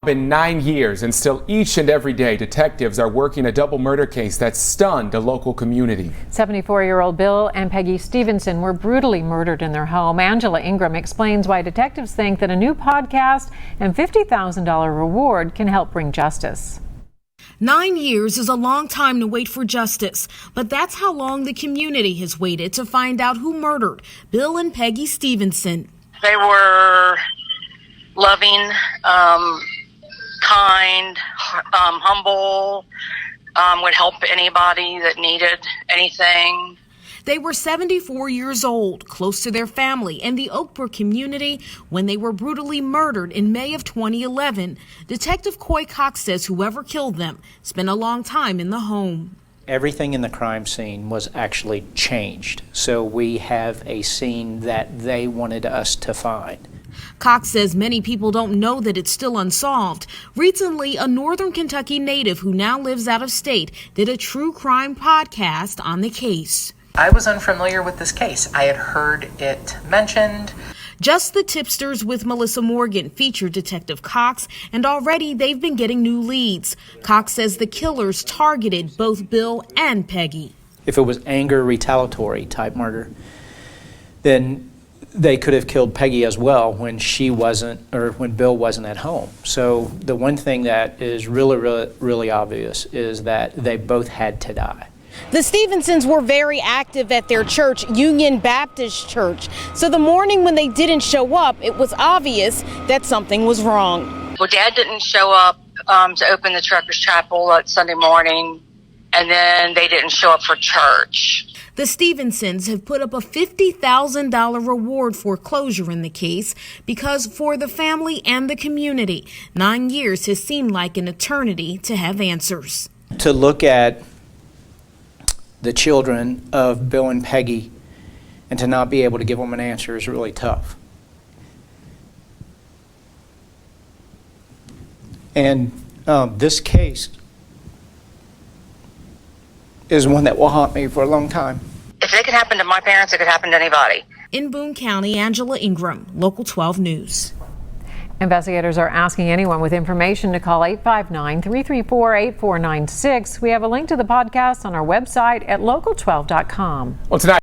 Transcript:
Been 9 years, and still each and every day detectives are working a double murder case that stunned a local community. 74-year-old Bill and Peggy Stevenson were brutally murdered in their home. Angela Ingram explains why detectives think that a new podcast and $50,000 reward can help bring justice. 9 years is a long time to wait for justice, but that's how long the community has waited to find out who murdered Bill and Peggy Stevenson. They were loving, kind, humble, would help anybody that needed anything. They were 74 years old, close to their family and the Oakbrook community when they were brutally murdered in May of 2011. Detective Coy Cox says whoever killed them spent a long time in the home. Everything in the crime scene was actually changed, so we have a scene that they wanted us to find. Cox says many people don't know that it's still unsolved. Recently, a Northern Kentucky native who now lives out of state did a true crime podcast on the case. I was unfamiliar with this case. I had heard it mentioned. Just the Tipsters with Melissa Morgan featured Detective Cox, and already they've been getting new leads. Cox says the killers targeted both Bill and Peggy. If it was anger, retaliatory type murder, then they could have killed Peggy as well when she wasn't, or when Bill wasn't at home. So the one thing that is really obvious is that they both had to die. The Stevensons were very active at their church, Union Baptist Church. So the morning when they didn't show up, it was obvious that something was wrong. Well, Dad didn't show up to open the Truckers Chapel that Sunday morning, and then they didn't show up for church. The Stevensons have put up a $50,000 reward for closure in the case because for the family and the community, 9 years has seemed like an eternity to have answers. To look at the children of Bill and Peggy and to not be able to give them an answer is really tough. And this case is one that will haunt me for a long time. If it could happen to my parents, it could happen to anybody. In Boone County, Angela Ingram, Local 12 News. Investigators are asking anyone with information to call 859-334-8496. We have a link to the podcast on our website at local12.com. Well, tonight